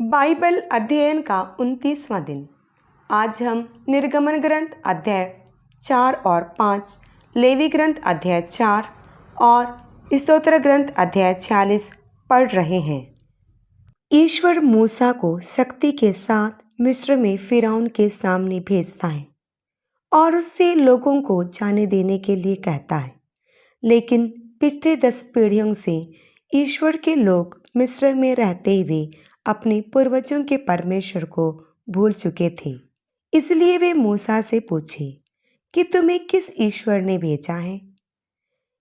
Bible अध्ययन का 29वां दिन। आज हम निर्गमन ग्रंथ अध्याय 4 और 5, लेवी ग्रंथ अध्याय 4 और स्तोत्र ग्रंथ अध्याय 46 पढ़ रहे हैं। ईश्वर मूसा को शक्ति के साथ मिस्र में फिरौन के सामने भेजता है और उससे लोगों को जाने देने के लिए कहता है। लेकिन पिछले 10 पीढ़ियों से ईश्वर के लोग मिस्र में रहते हुए अपने पूर्वजों के परमेश्वर को भूल चुके थे। इसलिए वे मूसा से पूछे कि तुम्हें किस ईश्वर ने भेजा है।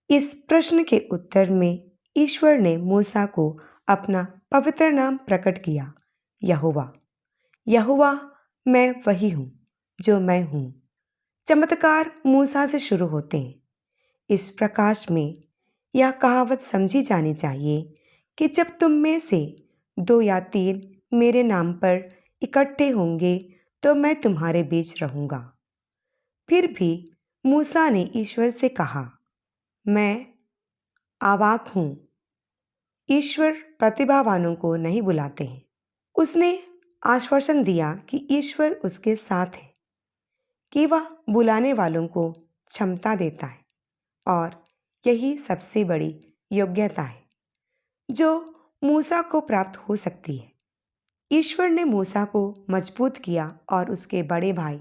इस प्रश्न के उत्तर में ईश्वर ने मूसा को अपना पवित्र नाम प्रकट किया, यहोवा। यहोवा मैं वही हूँ जो मैं हूँ। चमत्कार मूसा से शुरू होते हैं। इस प्रकाश में यह कहावत समझी जानी चाहिए कि जब तुम में से 2 या 3 मेरे नाम पर इकट्ठे होंगे तो मैं तुम्हारे बीच रहूंगा। फिर भी मूसा ने ईश्वर से कहा, मैं अवाक हूँ। ईश्वर प्रतिभावानों को नहीं बुलाते हैं। उसने आश्वासन दिया कि ईश्वर उसके साथ है, कि वह बुलाने वालों को क्षमता देता है और यही सबसे बड़ी योग्यता है जो मूसा को प्राप्त हो सकती है। ईश्वर ने मूसा को मजबूत किया और उसके बड़े भाई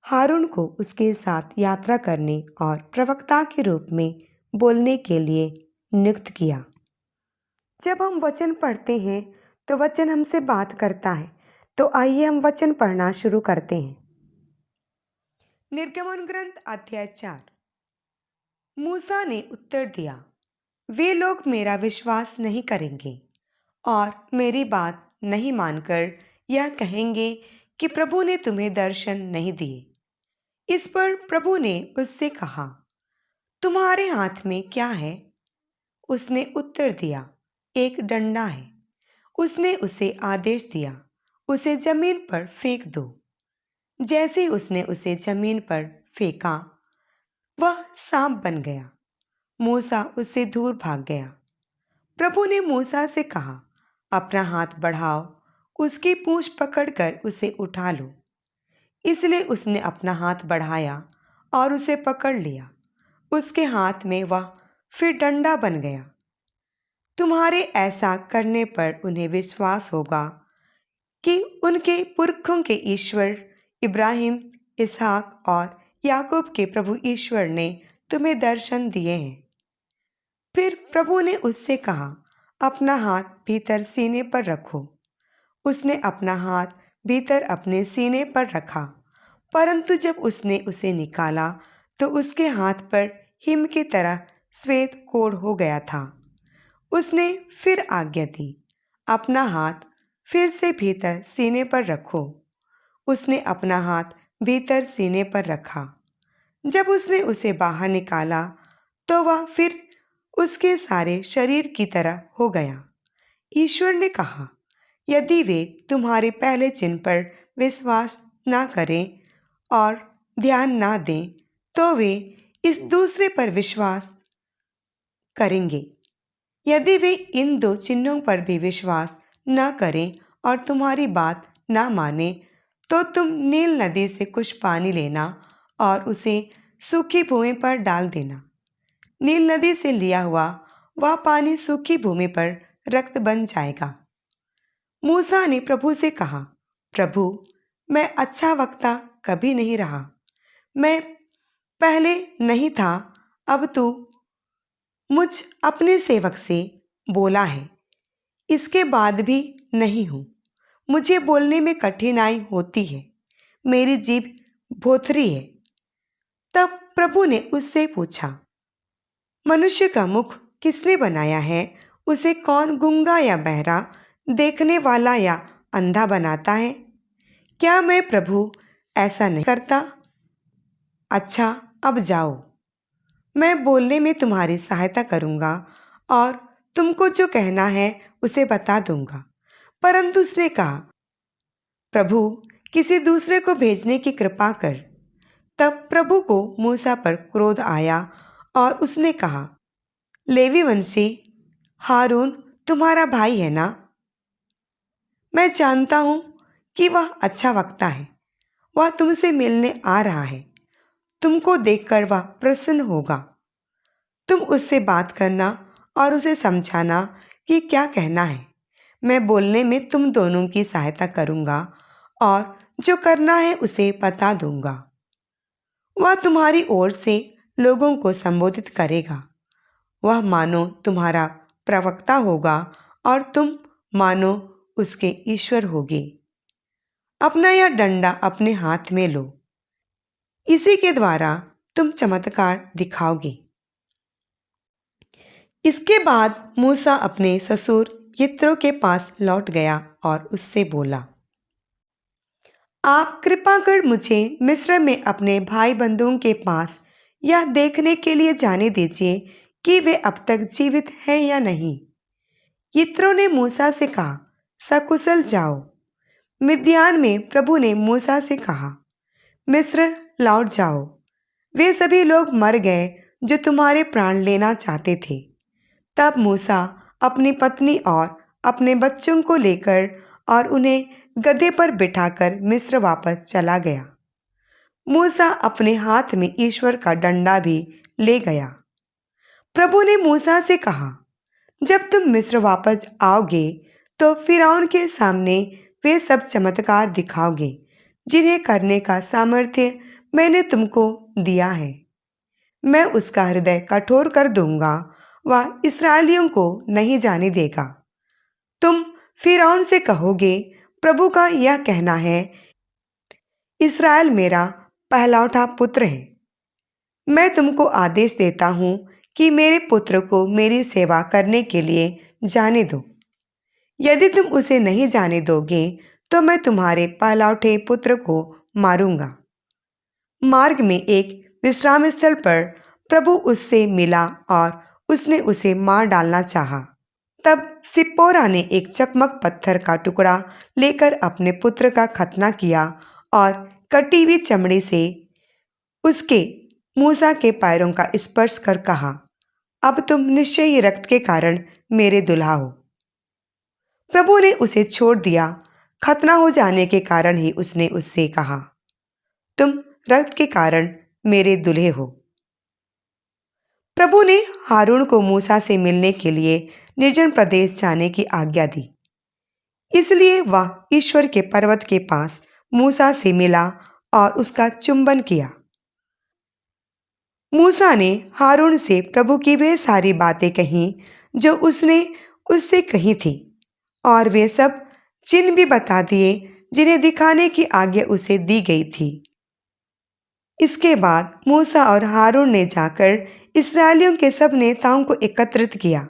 हारून को उसके साथ यात्रा करने और प्रवक्ता के रूप में बोलने के लिए नियुक्त किया। जब हम वचन पढ़ते हैं तो वचन हमसे बात करता है। तो आइए हम वचन पढ़ना शुरू करते हैं। निर्गमन ग्रंथ अध्याय 4। मूसा ने उत्तर दिया, वे लोग मेरा विश्वास नहीं करेंगे और मेरी बात नहीं मानकर यह कहेंगे कि प्रभु ने तुम्हें दर्शन नहीं दिए। इस पर प्रभु ने उससे कहा, तुम्हारे हाथ में क्या है? उसने उत्तर दिया, एक डंडा है। उसने उसे आदेश दिया, उसे जमीन पर फेंक दो। जैसे उसने उसे जमीन पर फेंका, वह सांप बन गया। मूसा उससे दूर भाग गया। प्रभु ने मूसा से कहा, अपना हाथ बढ़ाओ, उसकी पूंछ पकड़कर उसे उठा लो। इसलिए उसने अपना हाथ बढ़ाया और उसे पकड़ लिया। उसके हाथ में वह फिर डंडा बन गया। तुम्हारे ऐसा करने पर उन्हें विश्वास होगा कि उनके पुरखों के ईश्वर इब्राहिम, इसहाक और याकूब के प्रभु ईश्वर ने तुम्हें दर्शन दिए हैं। फिर प्रभु ने उससे कहा, अपना हाथ भीतर सीने पर रखो। उसने अपना हाथ भीतर अपने सीने पर रखा, परंतु जब उसने उसे निकाला तो उसके हाथ पर हिम की तरह श्वेत कोढ़ हो गया था। उसने फिर आज्ञा दी, अपना हाथ फिर से भीतर सीने पर रखो। उसने अपना हाथ भीतर सीने पर रखा। जब उसने उसे बाहर निकाला तो वह फिर उसके सारे शरीर की तरह हो गया। ईश्वर ने कहा, यदि वे तुम्हारे पहले चिन्ह पर विश्वास ना करें और ध्यान ना दें तो वे इस दूसरे पर विश्वास करेंगे। यदि वे इन 2 चिन्हों पर भी विश्वास ना करें और तुम्हारी बात ना माने तो तुम नील नदी से कुछ पानी लेना और उसे सूखी भूमि पर डाल देना। नील नदी से लिया हुआ वह पानी सूखी भूमि पर रक्त बन जाएगा। मूसा ने प्रभु से कहा, प्रभु, मैं अच्छा वक्ता कभी नहीं रहा। मैं पहले नहीं था, अब तू मुझ अपने सेवक से बोला है। इसके बाद भी नहीं हूँ। मुझे बोलने में कठिनाई होती है, मेरी जीभ भोथरी है। तब प्रभु ने उससे पूछा, मनुष्य का मुख किसने बनाया है? उसे कौन गूंगा या बहरा, देखने वाला या अंधा बनाता है? क्या मैं प्रभु ऐसा नहीं करता? अच्छा, अब जाओ, मैं बोलने में तुम्हारी सहायता करूंगा और तुमको जो कहना है उसे बता दूंगा। परंतु उसने कहा, प्रभु, किसी दूसरे को भेजने की कृपा कर। तब प्रभु को मूसा पर क्रोध आया और उसने कहा, लेवी वंशी हारून तुम्हारा भाई है ना? मैं जानता हूँ कि वह अच्छा वक्ता है। वह तुमसे मिलने आ रहा है। तुमको देखकर वह प्रसन्न होगा। तुम उससे बात करना और उसे समझाना कि क्या कहना है। मैं बोलने में तुम दोनों की सहायता करूँगा और जो करना है उसे बता दूँगा। वह तुम्हारी ओर से लोगों को संबोधित करेगा। वह मानो तुम्हारा प्रवक्ता होगा और तुम मानो उसके ईश्वर होगे। अपना यह डंडा अपने हाथ में लो। इसी के द्वारा तुम चमत्कार दिखाओगे। इसके बाद मूसा अपने ससुर यित्रो के पास लौट गया और उससे बोला, आप कृपा कर मुझे मिस्र में अपने भाई बंधुओं के पास यह देखने के लिए जाने दीजिए कि वे अब तक जीवित हैं या नहीं। यित्रो ने मूसा से कहा, सकुशल जाओ। मिद्यान में प्रभु ने मूसा से कहा, मिस्र लौट जाओ। वे सभी लोग मर गए जो तुम्हारे प्राण लेना चाहते थे। तब मूसा अपनी पत्नी और अपने बच्चों को लेकर और उन्हें गदहे पर बिठाकर मिस्र वापस चला गया। मूसा अपने हाथ में ईश्वर का डंडा भी ले गया। प्रभु ने मूसा से कहा, जब तुम मिस्र वापस आओगे तो फिरौन के सामने वे सब चमत्कार दिखाओगे जिन्हें करने का सामर्थ्य मैंने तुमको दिया है। मैं उसका हृदय कठोर कर दूंगा, वह इस्राएलियों को नहीं जाने देगा। तुम फिरौन से कहोगे, प्रभु का यह कहना है, इस्राएल मेरा पहलौठा पुत्र है। मैं तुमको आदेश देता हूँ कि मेरे पुत्र को मेरी सेवा करने के लिए जाने दो। यदि तुम उसे नहीं जाने दोगे तो मैं तुम्हारे पहलौठे पुत्र को मारूंगा। मार्ग में एक विश्राम स्थल पर प्रभु उससे मिला और उसने उसे मार डालना चाहा। तब सिप्पोरा ने एक चकमक पत्थर का टुकड़ा लेकर अपने पुत्र का खतना किया और कटी हुई चमड़ी से उसके मूसा के पैरों का स्पर्श कर कहा, अब तुम निश्चय ही रक्त के कारण मेरे दुल्हा हो। प्रभु ने उसे छोड़ दिया। खतना हो जाने के कारण ही उसने उससे कहा, तुम रक्त के कारण मेरे दुल्हे हो। प्रभु ने हारून को मूसा से मिलने के लिए निर्जन प्रदेश जाने की आज्ञा दी। इसलिए वह ईश्वर के पर्वत के पास मूसा से मिला और उसका चुंबन किया। मूसा ने हारून से प्रभु की वे सारी बातें कहीं जो उसने उससे कही थी और वे सब चिन्ह भी बता दिए जिन्हें दिखाने की आज्ञा उसे दी गई थी। इसके बाद मूसा और हारून ने जाकर इस्राएलियों के सब नेताओं को एकत्रित किया।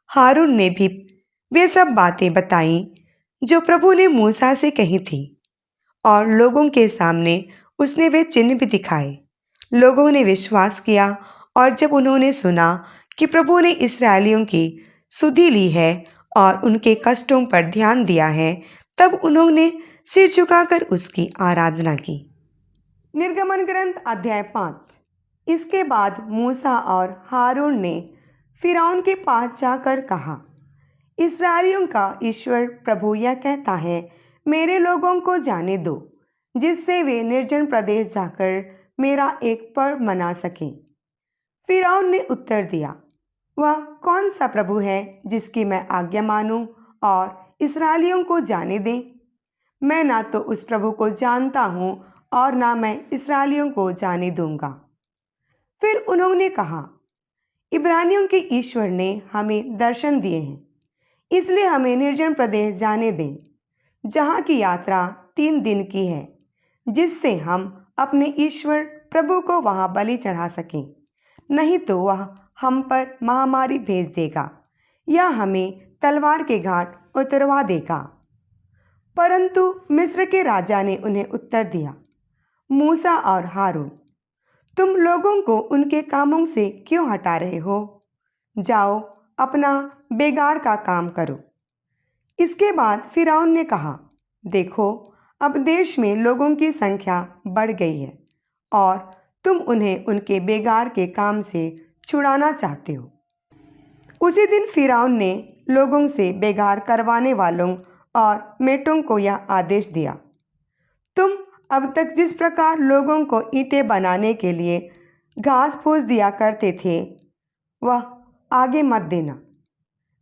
हारून ने भी वे सब बातें बताईं जो प्रभु ने मूसा से कही थी और लोगों के सामने उसने वे चिन्ह भी दिखाए। लोगों ने विश्वास किया और जब उन्होंने सुना कि प्रभु ने इस्राएलियों की सुधि ली है और उनके कष्टों पर ध्यान दिया है, तब उन्होंने सिर झुकाकर उसकी आराधना की। निर्गमन ग्रंथ अध्याय 5। इसके बाद मूसा और हारून ने फिरौन के पास जाकर कहा, इस्राएलियों का ईश्वर प्रभु यह कहता है, मेरे लोगों को जाने दो जिससे वे निर्जन प्रदेश जाकर मेरा एक पर्व मना सकें। फिरौन ने उत्तर दिया, वह कौन सा प्रभु है जिसकी मैं आज्ञा मानूं और इस्राएलियों को जाने दें? मैं ना तो उस प्रभु को जानता हूँ और ना मैं इस्राएलियों को जाने दूंगा। फिर उन्होंने कहा, इब्रानियों के ईश्वर ने हमें दर्शन दिए हैं, इसलिए हमें निर्जन प्रदेश जाने दें, जहाँ की यात्रा 3 दिन की है, जिससे हम अपने ईश्वर प्रभु को वहाँ बलि चढ़ा सकें। नहीं तो वह हम पर महामारी भेज देगा या हमें तलवार के घाट उतरवा देगा। परंतु मिस्र के राजा ने उन्हें उत्तर दिया, मूसा और हारून, तुम लोगों को उनके कामों से क्यों हटा रहे हो? जाओ अपना बेगार का काम करो। इसके बाद फिरौन ने कहा, देखो अब देश में लोगों की संख्या बढ़ गई है और तुम उन्हें उनके बेगार के काम से छुड़ाना चाहते हो। उसी दिन फिरौन ने लोगों से बेगार करवाने वालों और मेटों को यह आदेश दिया, तुम अब तक जिस प्रकार लोगों को ईंटें बनाने के लिए घास फूस दिया करते थे, वह आगे मत देना।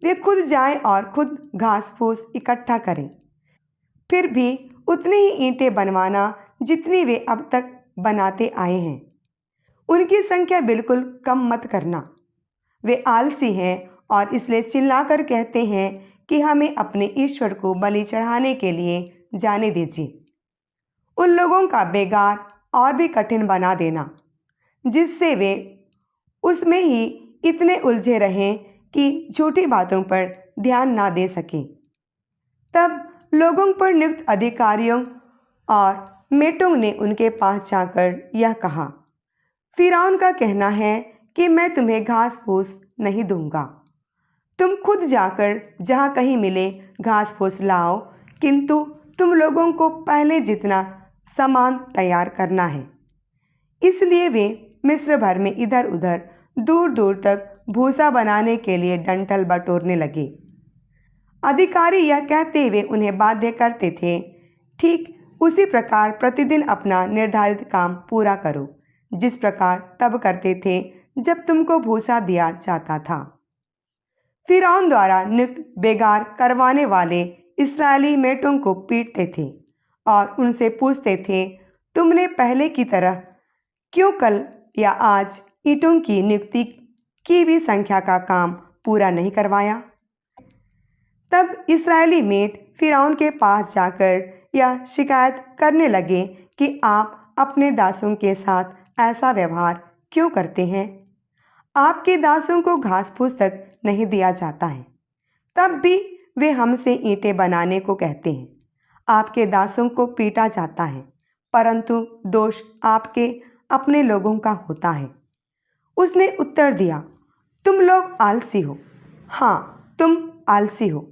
वे खुद जाएं और खुद घास फूस इकट्ठा करें, फिर भी उतनी ही ईंटें बनवाना जितनी वे अब तक बनाते आए हैं। उनकी संख्या बिल्कुल कम मत करना। वे आलसी हैं और इसलिए चिल्लाकर कहते हैं कि हमें अपने ईश्वर को बलि चढ़ाने के लिए जाने दीजिए। उन लोगों का बेगार और भी कठिन बना देना, जिससे वे उसमें ही इतने उलझे रहें कि झूठी बातों पर ध्यान ना दे सकें। तब लोगों पर नियुक्त अधिकारियों और मेटों ने उनके पास जाकर यह कहा, फिरौन का कहना है कि मैं तुम्हें घास फूस नहीं दूंगा। तुम खुद जाकर जहाँ कहीं मिले घास फूस लाओ, किंतु तुम लोगों को पहले जितना सामान तैयार करना है। इसलिए वे मिस्र भर में इधर उधर दूर दूर तक भूसा बनाने के लिए डंठल बटोरने लगे। अधिकारी यह कहते हुए उन्हें बाध्य करते थे, ठीक उसी प्रकार प्रतिदिन अपना निर्धारित काम पूरा करो, जिस प्रकार तब करते थे जब तुमको भूसा दिया जाता था। फिरौन द्वारा नियुक्त बेगार करवाने वाले इस्राएली मेटों को पीटते थे और उनसे पूछते थे, तुमने पहले की तरह क्यों कल या आज ईंटों की नियुक्ति की हुई संख्या का काम पूरा नहीं करवाया? तब इस्राएली मेट फिरौन के पास जाकर यह शिकायत करने लगे कि आप अपने दासों के साथ ऐसा व्यवहार क्यों करते हैं? आपके दासों को घास फूस तक नहीं दिया जाता है, तब भी वे हमसे ईंटें बनाने को कहते हैं। आपके दासों को पीटा जाता है, परंतु दोष आपके अपने लोगों का होता है। उसने उत्तर दिया, तुम लोग आलसी हो। हाँ, तुम आलसी हो,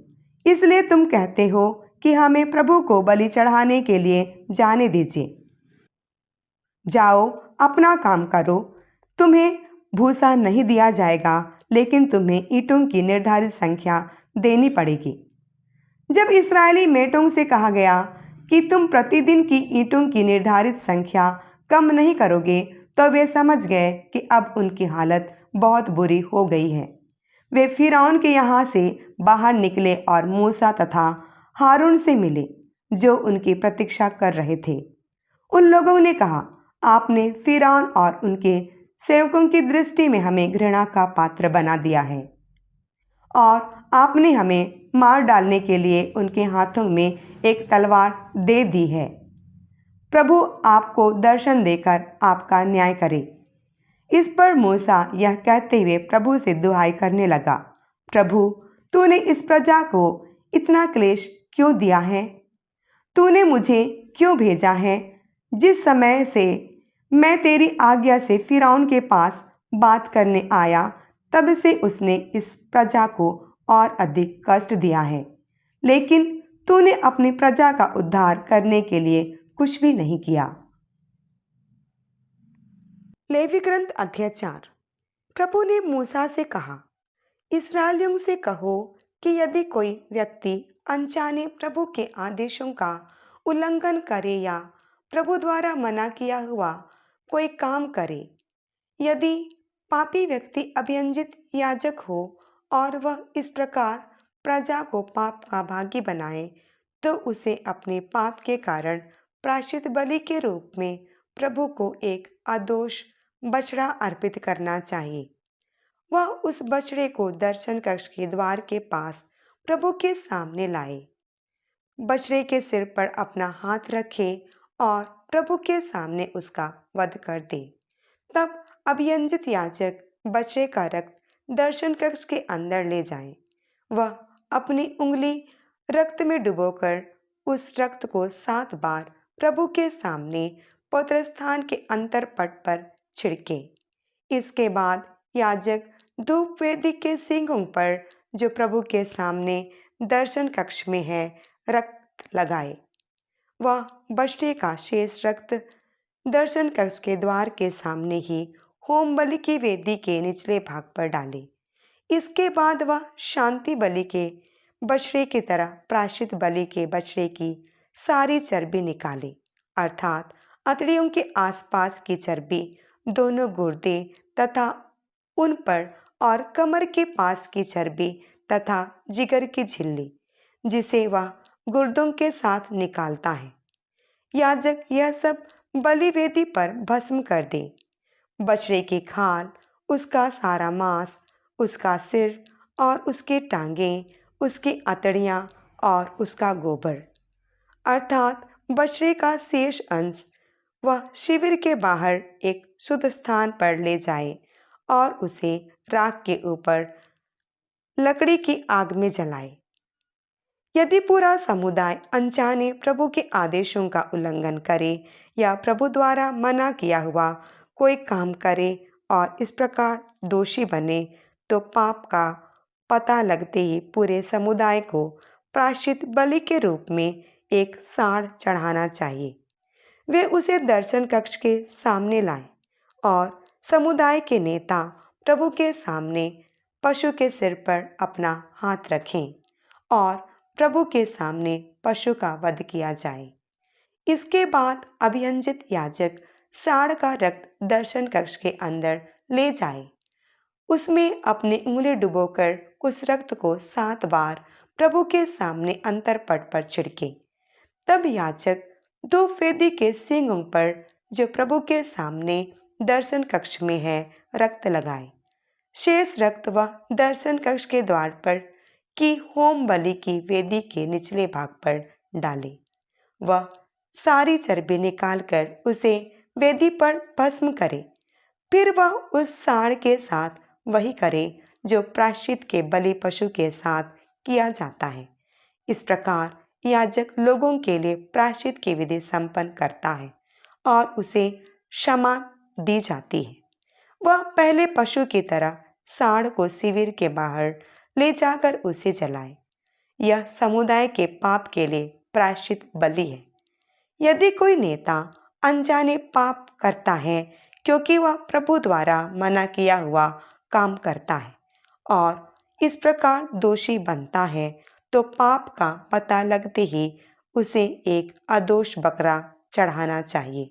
इसलिए तुम कहते हो कि हमें प्रभु को बलि चढ़ाने के लिए जाने दीजिए। जाओ, अपना काम करो। तुम्हें भूसा नहीं दिया जाएगा, लेकिन तुम्हें ईंटों की निर्धारित संख्या देनी पड़ेगी। जब इस्राएली मेटों से कहा गया कि तुम प्रतिदिन की ईंटों की निर्धारित संख्या कम नहीं करोगे, तो वे समझ गए कि अब उनकी हालत बहुत बुरी हो गई है। वे फिरौन के यहाँ से बाहर निकले और मूसा तथा हारून से मिले, जो उनकी प्रतीक्षा कर रहे थे। उन लोगों ने कहा, आपने फिरौन और उनके सेवकों की दृष्टि में हमें घृणा का पात्र बना दिया है और आपने हमें मार डालने के लिए उनके हाथों में एक तलवार दे दी है। प्रभु आपको दर्शन देकर आपका न्याय करे। इस पर मूसा यह कहते हुए प्रभु से दुहाई करने लगा, प्रभु, तूने इस प्रजा को इतना क्लेश क्यों दिया है? तूने मुझे क्यों भेजा है? जिस समय से मैं तेरी आज्ञा से फिरौन के पास बात करने आया, तब से उसने इस प्रजा को और अधिक कष्ट दिया है, लेकिन तूने अपनी प्रजा का उद्धार करने के लिए कुछ भी नहीं किया। लेवी ग्रंथ अध्याय 4। प्रभु ने मूसा से कहा, इस्राएलियों से कहो कि यदि कोई व्यक्ति अनजाने प्रभु के आदेशों का उल्लंघन करे या प्रभु द्वारा मना किया हुआ कोई काम करे, यदि पापी व्यक्ति अभियंजित याजक हो और वह इस प्रकार प्रजा को पाप का भागी बनाए, तो उसे अपने पाप के कारण प्रायश्चित बलि के रूप में प्रभु को एक अदोष बछड़ा अर्पित करना चाहिए। वह उस बछड़े को दर्शन कक्ष के द्वार के पास प्रभु के सामने लाए, बछड़े के सिर पर अपना हाथ रखे और प्रभु के सामने उसका वध कर दे। तब अभियंजित याजक बछड़े का रक्त दर्शन कक्ष के अंदर ले जाए। वह अपनी उंगली रक्त में डुबोकर उस रक्त को 7 बार प्रभु के सामने पवित्र स्थान के अंतरपट पर छिड़के। इसके बाद याजक धूप वेदी के सींगों पर, जो प्रभु के सामने दर्शन कक्ष में है, रक्त लगाए। वह बछड़े का शेष रक्त दर्शन कक्ष के द्वार के सामने ही होम बलि की वेदी के निचले भाग पर डाले। इसके बाद वह शांति बलि के बछड़े की तरह प्रायश्चित बलि के बछड़े की सारी चर्बी निकाले, अर्थात अतड़ियों के आसपास की चर्बी, दोनों गुर्दे तथा उन पर और कमर के पास की चर्बी तथा जिगर की झिल्ली, जिसे वह गुर्दों के साथ निकालता है। याजक यह सब बलिवेदी पर भस्म कर दे। बछड़े की खाल, उसका सारा मांस, उसका सिर और उसकी टांगें, उसकी अतड़ियाँ और उसका गोबर, अर्थात बछड़े का शेष अंश वह शिविर के बाहर एक शुद्ध स्थान पर ले जाए और उसे राख के ऊपर लकड़ी की आग में जलाए। यदि पूरा समुदाय अनजाने प्रभु के आदेशों का उल्लंघन करे या प्रभु द्वारा मना किया हुआ कोई काम करे और इस प्रकार दोषी बने, तो पाप का पता लगते ही पूरे समुदाय को प्रायश्चित बलि के रूप में एक साँड़ चढ़ाना चाहिए। वे उसे दर्शन कक्ष के सामने लाएं और समुदाय के नेता प्रभु के सामने पशु के सिर पर अपना हाथ रखें और प्रभु के सामने पशु का वध किया जाए। इसके बाद अभियंजित याजक साँड़ का रक्त दर्शन कक्ष के अंदर ले जाए। उसमें अपनी उंगली डुबोकर उस रक्त को 7 बार प्रभु के सामने अंतरपट पर छिड़के। तब याजक धूप वेदी के सींगों पर, जो प्रभु के सामने दर्शन कक्ष में है, रक्त लगाए। शेष रक्त वह दर्शन कक्ष के द्वार पर की होम बलि की वेदी के निचले भाग पर डाले। वह सारी चर्बी निकालकर उसे वेदी पर भस्म करे। फिर वह उस साँड़ के साथ वही करे जो प्रायश्चित के बलि पशु के साथ किया जाता है। इस प्रकार याजक लोगों के लिए प्रायश्चित की विधि संपन्न करता है और उसे क्षमा दी जाती है। वह पहले पशु की तरह साँड़ को शिविर के बाहर ले जाकर उसे जलाए। यह समुदाय के पाप के लिए प्रायश्चित बलि है। यदि कोई नेता अनजाने पाप करता है क्योंकि वह प्रभु द्वारा मना किया हुआ काम करता है और इस प्रकार दोषी बनता है, तो पाप का पता लगते ही उसे एक अदोष बकरा चढ़ाना चाहिए।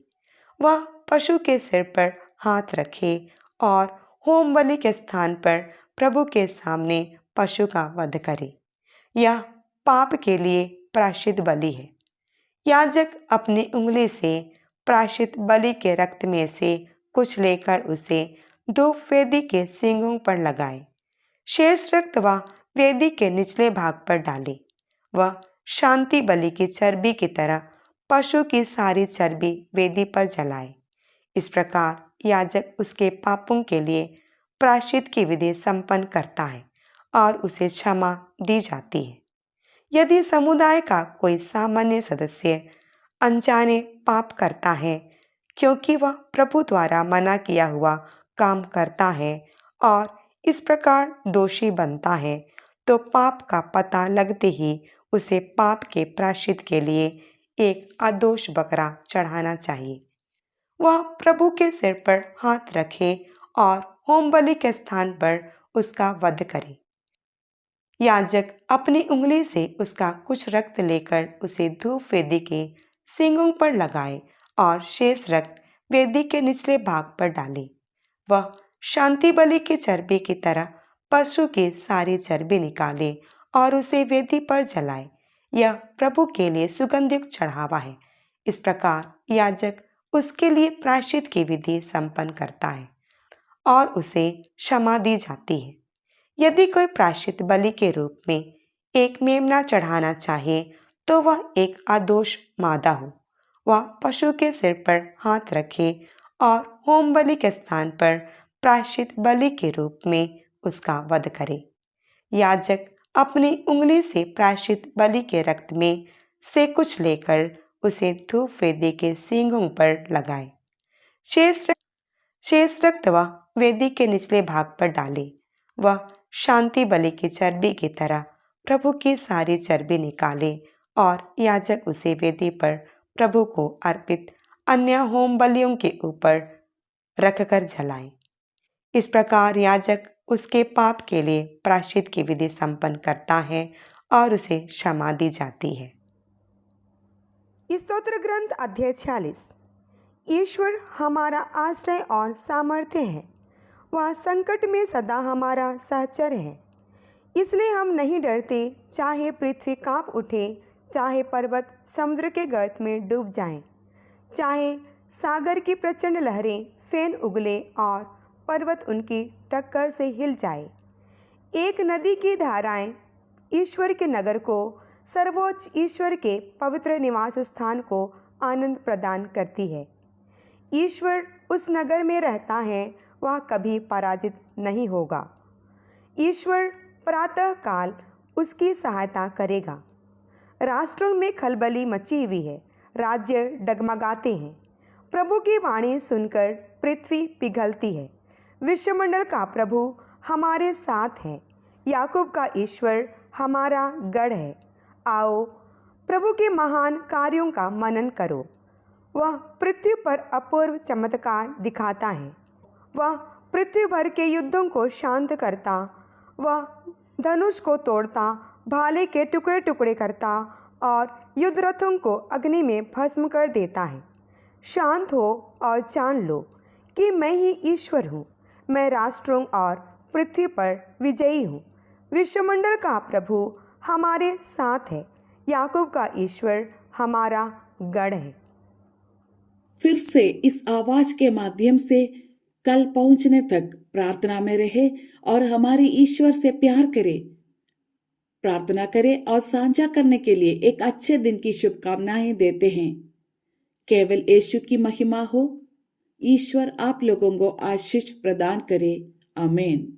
वह पशु के सिर पर हाथ रखे और होम बलि के स्थान पर प्रभु के सामने पशु का वध करे। यह पाप के लिए प्रायश्चित बलि है। याजक अपनी उंगली से प्रायश्चित बलि के रक्त में से कुछ लेकर उसे धूप वेदी के सींगों पर लगाए। शेष रक्त वह वेदी के निचले भाग पर डाले। वह शांति बलि की चर्बी की तरह पशु की सारी चर्बी वेदी पर जलाए। इस प्रकार याजक उसके पापों के लिए प्रायश्चित की विधि संपन्न करता है और उसे क्षमा दी जाती है। यदि समुदाय का कोई सामान्य सदस्य अनजाने पाप करता है क्योंकि वह प्रभु द्वारा मना किया हुआ काम करता है और इस प्रकार दोषी बनता है, तो पाप का पता लगते ही उसे पाप के प्रायश्चित के लिए एक अदोष बकरा चढ़ाना चाहिए। वह प्रभु के सिर पर हाथ रखे और होम बलि के स्थान पर उसका वध करे। याजक अपनी उंगली से उसका कुछ रक्त लेकर उसे धूप वेदी के सींगों पर लगाए और शेष रक्त वेदी के निचले भाग पर डाले। वह शांति बलि की चर्बी की तरह पशु की सारी चर्बी निकाले और उसे वेदी पर जलाए। यह प्रभु के लिए सुगंधयुक्त चढ़ावा है। इस प्रकार याजक उसके लिए प्रायश्चित की विधि संपन्न करता है और उसे क्षमा दी जाती है। यदि कोई प्रायश्चित बलि के रूप में एक मेमना चढ़ाना चाहे, तो वह एक अदोष मादा हो। वह पशु के सिर पर हाथ रखे और होम बलि के स्थान पर प्रायश्चित बलि के रूप में उसका वध करे। याजक अपनी उंगली से प्रायश्चित बलि के रक्त में से कुछ लेकर उसे धूप वेदी के सींगों पर लगाए। शेष रक्त वह वेदी के निचले भाग पर डाले। वह शांति बलि की चर्बी की तरह प्रभु की सारी चर्बी निकाले और याजक उसे वेदी पर प्रभु को अर्पित अन्य होम बलियों के ऊपर रखकर जलाए। इस प्रकार याजक उसके पाप के लिए प्रायश्चित की विधि संपन्न करता है और उसे क्षमा दी जाती है। स्तोत्र ग्रंथ अध्याय 46। ईश्वर हमारा आश्रय और सामर्थ्य है, वह संकट में सदा हमारा सहचर है। इसलिए हम नहीं डरते, चाहे पृथ्वी कांप उठे, चाहे पर्वत समुद्र के गर्त में डूब जाएं, चाहे सागर की प्रचंड लहरें फेन उगले और पर्वत उनकी टक्कर से हिल जाए। एक नदी की धाराएं ईश्वर के नगर को, सर्वोच्च ईश्वर के पवित्र निवास स्थान को आनंद प्रदान करती है। ईश्वर उस नगर में रहता है, वह कभी पराजित नहीं होगा। ईश्वर प्रातः काल उसकी सहायता करेगा। राष्ट्रों में खलबली मची हुई है, राज्य डगमगाते हैं। प्रभु की वाणी सुनकर पृथ्वी पिघलती है। विश्वमंडल का प्रभु हमारे साथ है, याकूब का ईश्वर हमारा गढ़ है। आओ प्रभु के महान कार्यों का मनन करो। वह पृथ्वी पर अपूर्व चमत्कार दिखाता है। वह पृथ्वी भर के युद्धों को शांत करता, वह धनुष को तोड़ता, भाले के टुकड़े टुकड़े करता और युद्ध रथों को अग्नि में भस्म कर देता है। शांत हो और जान लो कि मैं ही ईश्वर हूँ। मैं राष्ट्रों और पृथ्वी पर विजयी हूँ। विश्वमंडल का प्रभु हमारे साथ है, याकूब का ईश्वर हमारा गढ़ है। फिर से इस आवाज के माध्यम से कल पहुंचने तक प्रार्थना में रहे और हमारे ईश्वर से प्यार करें, प्रार्थना करें और साझा करने के लिए एक अच्छे दिन की शुभकामनाएं देते हैं। केवल यीशु की महिमा हो। ईश्वर आप लोगों को आशीष प्रदान करे। आमीन।